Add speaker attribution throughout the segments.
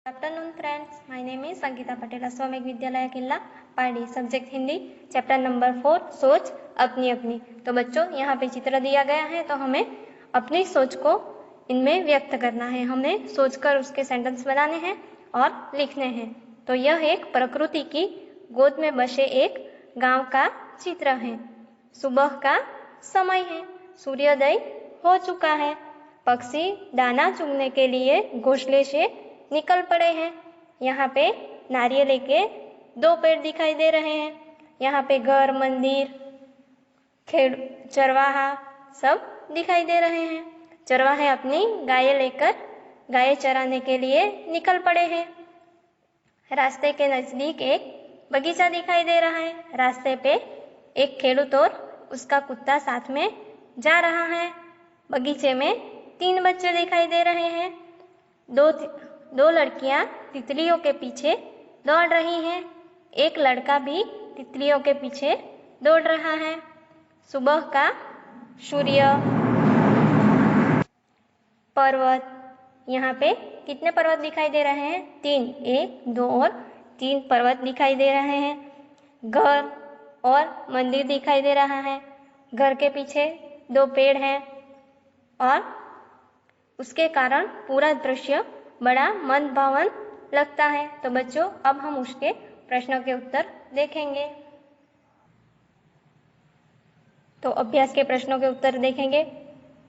Speaker 1: Good afternoon friends, my name is Sangeeta Patel, Ashwamegh Vidyalaya Killa Pardi, subject Hindi, chapter number 4 सोच अपनी अपनी। तो बच्चों यहाँ पे चित्र दिया गया है, तो हमें अपनी सोच को इनमें व्यक्त करना है। हमें सोचकर उसके सेंटेंस बनाने हैं और लिखने हैं। तो यह एक प्रकृति की गोद में बसे एक गांव का चित्र है। सुबह का समय है, सूर्योदय हो चुका है, पक्षी दाना चुगने के लिए घोंसले से निकल पड़े हैं। यहाँ पे नारियल के 2 पेड़ दिखाई दे रहे हैं। यहाँ पे घर, मंदिर, चरवाहा सब दिखाई दे रहे हैं। चरवाहे अपनी गाय लेकर गाय चराने के लिए निकल पड़े हैं। रास्ते के नजदीक एक बगीचा दिखाई दे रहा है। रास्ते पे एक खेडूत और उसका कुत्ता साथ में जा रहा है। बगीचे में 3 बच्चे दिखाई दे रहे हैं। दो लड़कियां तितलियों के पीछे दौड़ रही हैं। एक लड़का भी तितलियों के पीछे दौड़ रहा है। सुबह का सूर्य, पर्वत, यहाँ पे कितने पर्वत दिखाई दे रहे हैं? 3, 1, 2 और 3 पर्वत दिखाई दे रहे हैं। घर और मंदिर दिखाई दे रहा है। घर के पीछे 2 पेड़ हैं और उसके कारण पूरा दृश्य बड़ा मनभावन लगता है। तो बच्चों अब हम उसके प्रश्नों के उत्तर देखेंगे। तो अभ्यास के प्रश्नों के उत्तर देखेंगे।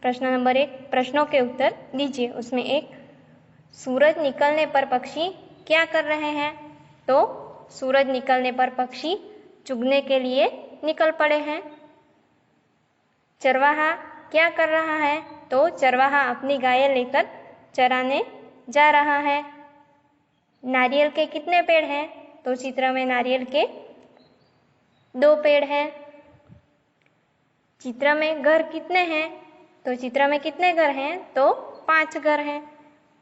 Speaker 1: प्रश्न नंबर 1, प्रश्नों के उत्तर दीजिए। उसमें 1, सूरज निकलने पर पक्षी क्या कर रहे हैं? तो सूरज निकलने पर पक्षी चुगने के लिए निकल पड़े हैं। चरवाहा क्या कर रहा है? तो चरवाहा अपनी गाय लेकर चराने जा रहा है। नारियल के कितने पेड़ हैं? तो चित्र में नारियल के 2 पेड़ हैं। चित्र में घर कितने हैं? तो चित्र में कितने घर हैं? तो 5 घर हैं।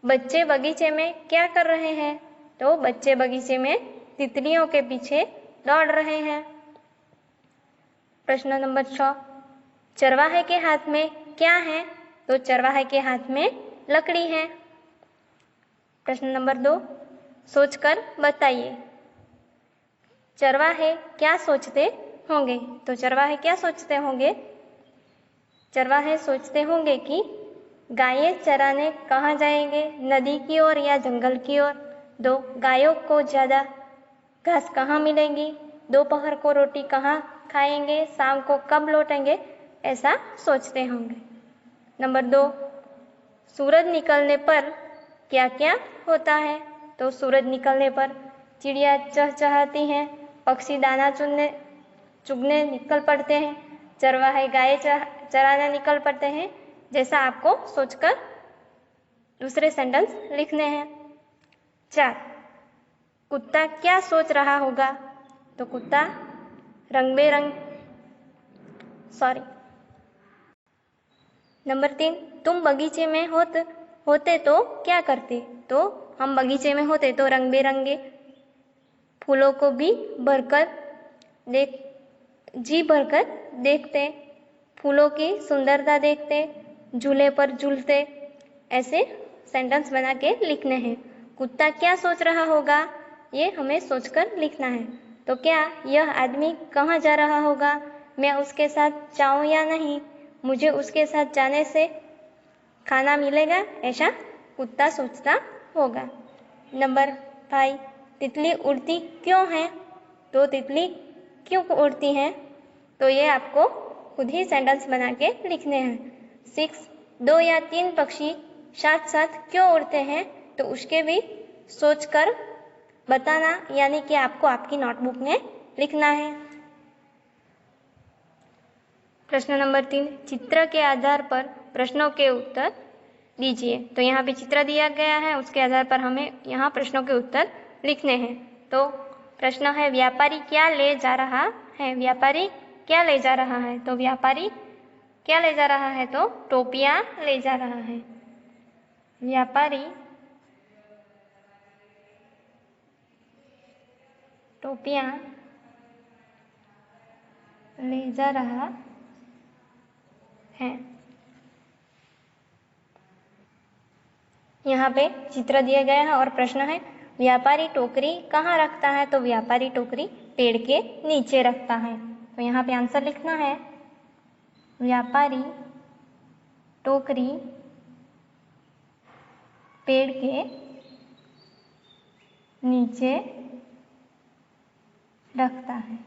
Speaker 1: बच्चे बगीचे में क्या कर रहे हैं? तो बच्चे बगीचे में तितलियों के पीछे दौड़ रहे हैं। प्रश्न नंबर 6, चरवाहे के हाथ में क्या है? तो चरवाहे के हाथ में लकड़ी है। प्रश्न नंबर 2, सोचकर बताइए। चरवाहे क्या सोचते होंगे? तो चरवाहे क्या सोचते होंगे? चरवाहे सोचते होंगे कि गायें चराने कहाँ जाएंगे, नदी की ओर या जंगल की ओर? 2, गायों को ज्यादा घास कहाँ मिलेगी? दोपहर को रोटी कहाँ खाएंगे? शाम को कब लौटेंगे? ऐसा सोचते होंगे। नंबर 2, सूरज निकलने पर क्या क्या होता है? तो सूरज निकलने पर चिड़िया चहचहाती हैं, पक्षी दाना चुगने निकल पड़ते हैं, चरवाहे गाय चराने निकल पड़ते हैं। जैसा आपको सोचकर दूसरे सेंटेंस लिखने हैं। 4, कुत्ता क्या सोच रहा होगा? तो कुत्ता नंबर 3, तुम बगीचे में होते तो क्या करते? तो हम बगीचे में होते तो रंग बिरंगे फूलों को जी भरकर देखते, फूलों की सुंदरता देखते, झूले पर झूलते। ऐसे सेंटेंस बना के लिखने हैं। कुत्ता क्या सोच रहा होगा? ये हमें सोचकर लिखना है। तो क्या यह आदमी कहाँ जा रहा होगा? मैं उसके साथ जाऊं या नहीं? मुझे उसके साथ जाने से खाना मिलेगा? ऐसा कुत्ता सोचता होगा। नंबर 5, तितली उड़ती क्यों है? तो तितली क्यों उड़ती हैं? तो ये आपको खुद ही सेंटेंस बना के लिखने हैं। 6, 2 या 3 पक्षी साथ साथ क्यों उड़ते हैं? तो उसके भी सोचकर बताना, यानी कि आपको आपकी नोटबुक में लिखना है। प्रश्न नंबर 3, चित्र के आधार पर प्रश्नों के उत्तर दीजिए। तो यहाँ पे चित्र दिया गया है, उसके आधार पर हमें यहाँ प्रश्नों के उत्तर लिखने हैं। तो प्रश्न है, व्यापारी क्या ले जा रहा है? व्यापारी क्या ले जा रहा है? तो व्यापारी क्या ले जा रहा है? तो टोपियां ले जा रहा है। व्यापारी टोपियां ले जा रहा है। यहाँ पे चित्र दिया गया है और प्रश्न है व्यापारी टोकरी कहाँ रखता है, तो व्यापारी टोकरी पेड़ के नीचे रखता है। तो यहाँ पे आंसर लिखना है व्यापारी टोकरी पेड़ के नीचे रखता है।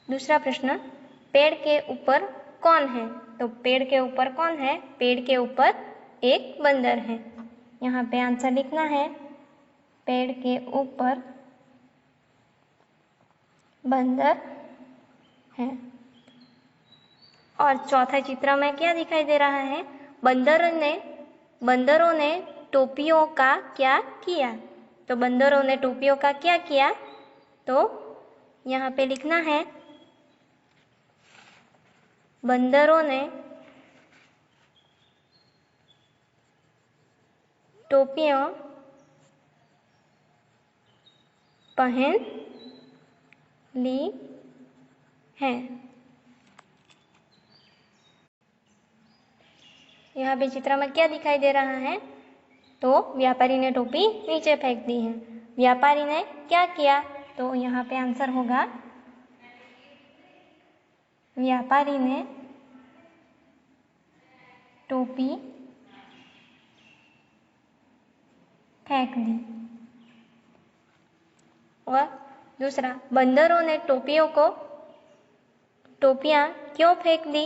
Speaker 1: दूसरा प्रश्न, पेड़ के ऊपर कौन है, तो पेड़ के ऊपर कौन है, पेड़ के ऊपर एक बंदर है। यहाँ पे आंसर लिखना है पेड़ के ऊपर बंदर है। और चौथा चित्र में क्या दिखाई दे रहा है, बंदरों ने टोपियों का क्या किया, तो बंदरों ने टोपियों का क्या किया, तो यहाँ पे लिखना है बंदरों ने टोपियाँ पहन ली हैं। यहाँ पे चित्र में क्या दिखाई दे रहा है, तो व्यापारी ने टोपी नीचे फेंक दी है। व्यापारी ने क्या किया, तो यहाँ पे आंसर होगा व्यापारी ने टोपी फेंक दी। और दूसरा, बंदरों ने टोपियाँ क्यों फेंक दी,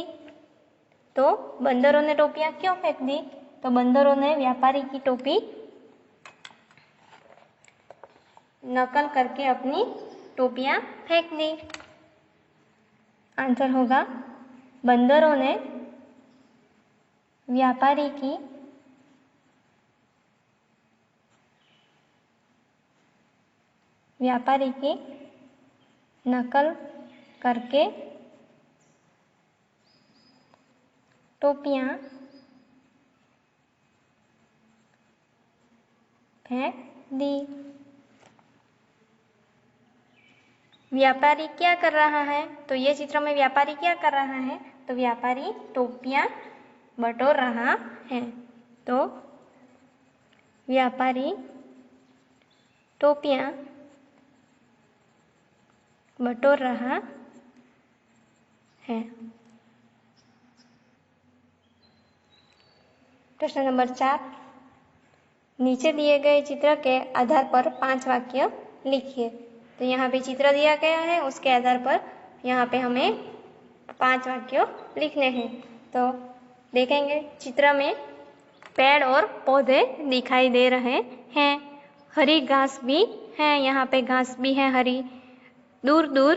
Speaker 1: तो बंदरों ने टोपियाँ क्यों फेंक दी, तो बंदरों ने व्यापारी की टोपी नकल करके अपनी टोपियाँ फेंक दी। आंसर होगा बंदरों ने व्यापारी की नकल करके टोपियाँ फेंक दी। व्यापारी क्या कर रहा है, तो ये चित्र में व्यापारी क्या कर रहा है, तो व्यापारी टोपियाँ बटोर रहा है। तो व्यापारी टोपियाँ बटोर रहा है। प्रश्न नंबर 4, नीचे दिए गए चित्र के आधार पर 5 वाक्य लिखिए। तो यहाँ पे चित्र दिया गया है, उसके आधार पर यहाँ पे हमें 5 वाक्य लिखने हैं। तो देखेंगे चित्र में पेड़ और पौधे दिखाई दे रहे हैं, हरी घास भी है, यहाँ पे घास भी है हरी। दूर दूर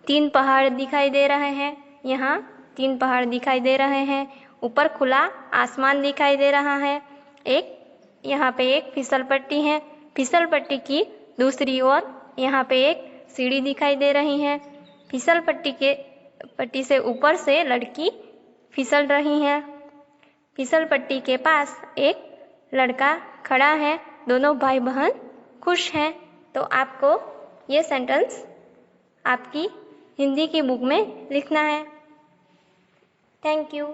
Speaker 1: 3 पहाड़ दिखाई दे रहे हैं, यहाँ 3 पहाड़ दिखाई दे रहे हैं। ऊपर खुला आसमान दिखाई दे रहा है। यहाँ पे एक फिसल पट्टी है, फिसल पट्टी की दूसरी ओर यहाँ पे एक सीढ़ी दिखाई दे रही है। फिसल पट्टी से ऊपर से लड़की फिसल रही है। फिसल पट्टी के पास एक लड़का खड़ा है, दोनों भाई बहन खुश हैं। तो आपको ये सेंटेंस आपकी हिंदी की बुक में लिखना है। Thank you.